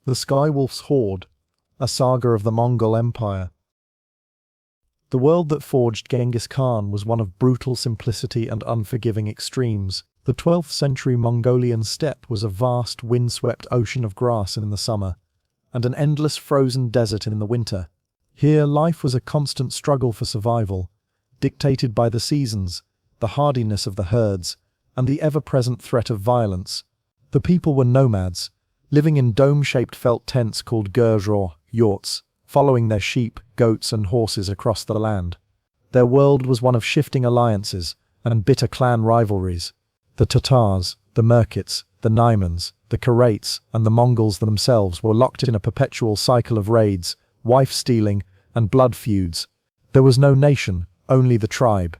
The Skywolf's Horde, a saga of the Mongol Empire. The world that forged Genghis Khan was one of brutal simplicity and unforgiving extremes. The 12th century Mongolian steppe was a vast, windswept ocean of grass in the summer, and an endless frozen desert in the winter. Here, life was a constant struggle for survival, dictated by the seasons, the hardiness of the herds, and the ever-present threat of violence. The people were nomads, living in dome-shaped felt tents called gurjor, yurts, following their sheep, goats, and horses across the land. Their world was one of shifting alliances and bitter clan rivalries. The Tatars, the Merkits, the Naimans, the Karaits, and the Mongols themselves were locked in a perpetual cycle of raids, wife-stealing, and blood feuds. There was no nation, only the tribe.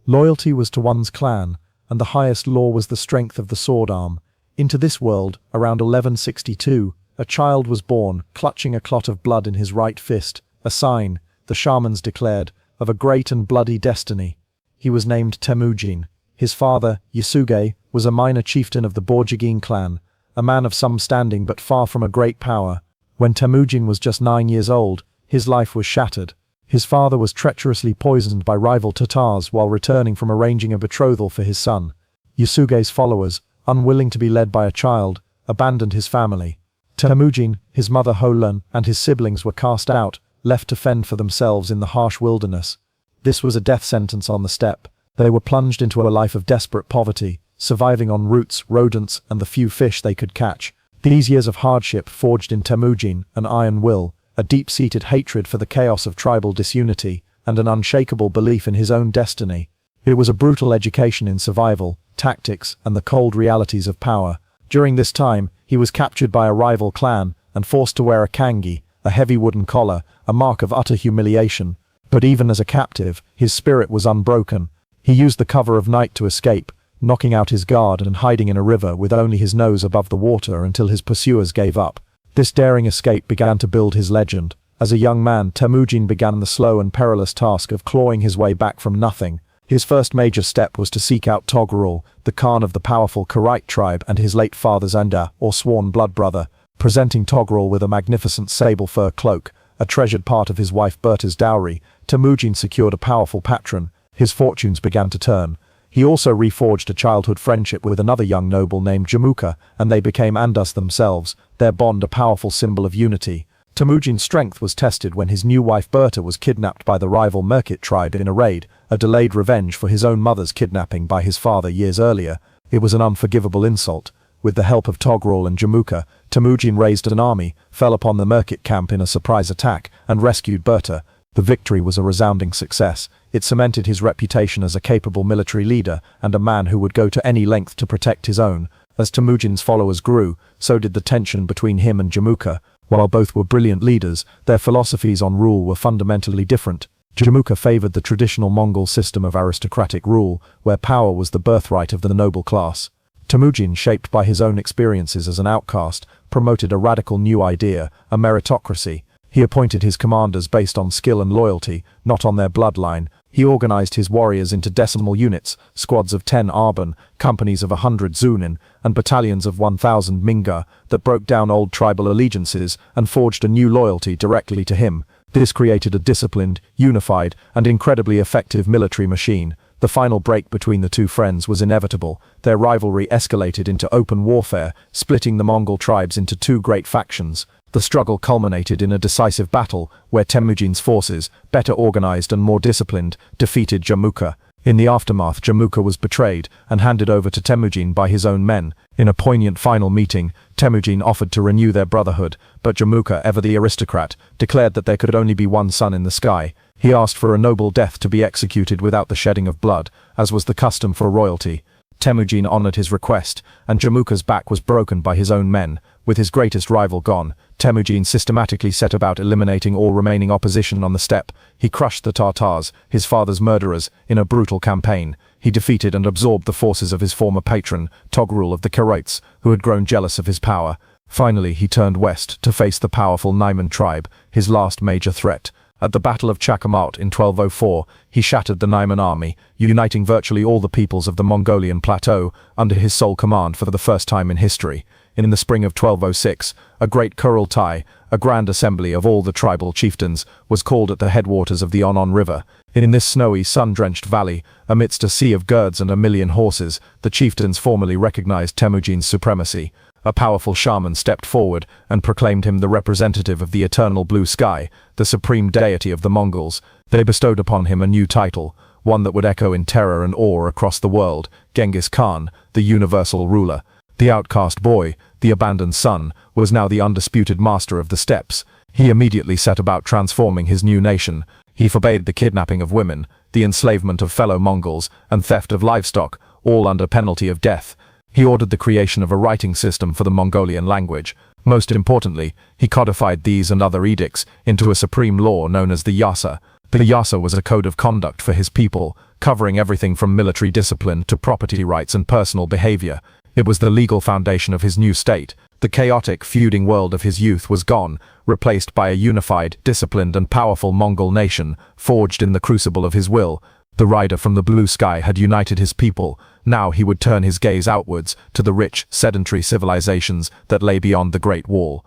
Loyalty was to one's clan, and the highest law was the strength of the sword arm. Into this world, around 1162, a child was born, clutching a clot of blood in his right fist, a sign, the shamans declared, of a great and bloody destiny. He was named Temujin. His father, Yasuge, was a minor chieftain of the Borjigin clan, a man of some standing but far from a great power. When Temujin was just 9 years old, his life was shattered. His father was treacherously poisoned by rival Tatars while returning from arranging a betrothal for his son. Yasuge's followers, unwilling to be led by a child, abandoned his family. Temujin, his mother Holan, and his siblings were cast out, left to fend for themselves in the harsh wilderness. This was a death sentence on the steppe. They were plunged into a life of desperate poverty, surviving on roots, rodents, and the few fish they could catch. These years of hardship forged in Temujin an iron will, a deep-seated hatred for the chaos of tribal disunity, and an unshakable belief in his own destiny. It was a brutal education in survival, tactics, and the cold realities of power. During this time, he was captured by a rival clan and forced to wear a kangi, a heavy wooden collar, a mark of utter humiliation. But even as a captive, his spirit was unbroken. He used the cover of night to escape, knocking out his guard and hiding in a river with only his nose above the water until his pursuers gave up. This daring escape began to build his legend. As a young man, Temujin began the slow and perilous task of clawing his way back from nothing. His first major step was to seek out Togrul, the Khan of the powerful Karait tribe and his late father's Anda, or sworn blood brother. Presenting Togrul with a magnificent sable fur cloak, a treasured part of his wife Berta's dowry, Temujin secured a powerful patron. His fortunes began to turn. He also reforged a childhood friendship with another young noble named Jamuka, and they became Andus themselves, their bond a powerful symbol of unity. Temujin's strength was tested when his new wife Berta was kidnapped by the rival Merkit tribe in a raid, a delayed revenge for his own mother's kidnapping by his father years earlier. It was an unforgivable insult. With the help of Togrul and Jamuka, Temujin raised an army, fell upon the Merkit camp in a surprise attack, and rescued Berta. The victory was a resounding success. It cemented his reputation as a capable military leader and a man who would go to any length to protect his own. As Temujin's followers grew, so did the tension between him and Jamuka. While both were brilliant leaders, their philosophies on rule were fundamentally different. Jamuka favored the traditional Mongol system of aristocratic rule, where power was the birthright of the noble class. Temujin, shaped by his own experiences as an outcast, promoted a radical new idea, a meritocracy. He appointed his commanders based on skill and loyalty, not on their bloodline. He organized his warriors into decimal units, squads of 10 Arban, companies of 100 Zunin, and battalions of 1,000 Minga, that broke down old tribal allegiances and forged a new loyalty directly to him. This created a disciplined, unified, and incredibly effective military machine. The final break between the two friends was inevitable. Their rivalry escalated into open warfare, splitting the Mongol tribes into two great factions. The struggle culminated in a decisive battle where Temujin's forces, better organized and more disciplined, defeated Jamuka. In the aftermath, Jamuka was betrayed and handed over to Temujin by his own men. In a poignant final meeting, Temujin offered to renew their brotherhood, but Jamuka, ever the aristocrat, declared that there could only be one sun in the sky. He asked for a noble death to be executed without the shedding of blood, as was the custom for royalty. Temujin honored his request, and Jamuka's back was broken by his own men. With his greatest rival gone, Temujin systematically set about eliminating all remaining opposition on the steppe. He crushed the Tatars, his father's murderers, in a brutal campaign. He defeated and absorbed the forces of his former patron, Togrul of the Karaits, who had grown jealous of his power. Finally, he turned west to face the powerful Naiman tribe, his last major threat. At the Battle of Chakamot in 1204, he shattered the Naiman army, uniting virtually all the peoples of the Mongolian plateau under his sole command for the first time in history. In the spring of 1206, a great Kurultai, a grand assembly of all the tribal chieftains, was called at the headwaters of the Onon River. In this snowy, sun-drenched valley, amidst a sea of girds and a million horses, the chieftains formally recognized Temujin's supremacy. A powerful shaman stepped forward and proclaimed him the representative of the eternal blue sky, the supreme deity of the Mongols. They bestowed upon him a new title, one that would echo in terror and awe across the world: Genghis Khan, the universal ruler. The outcast boy, the abandoned son, was now the undisputed master of the steppes. He immediately set about transforming his new nation. He forbade the kidnapping of women, the enslavement of fellow Mongols, and theft of livestock, all under penalty of death. He ordered the creation of a writing system for the Mongolian language. Most importantly, he codified these and other edicts into a supreme law known as the Yasa. The Yasa was a code of conduct for his people, covering everything from military discipline to property rights and personal behavior. It was the legal foundation of his new state. The chaotic, feuding world of his youth was gone, replaced by a unified, disciplined and powerful Mongol nation, forged in the crucible of his will. The rider from the blue sky had united his people. Now he would turn his gaze outwards to the rich, sedentary civilizations that lay beyond the Great Wall.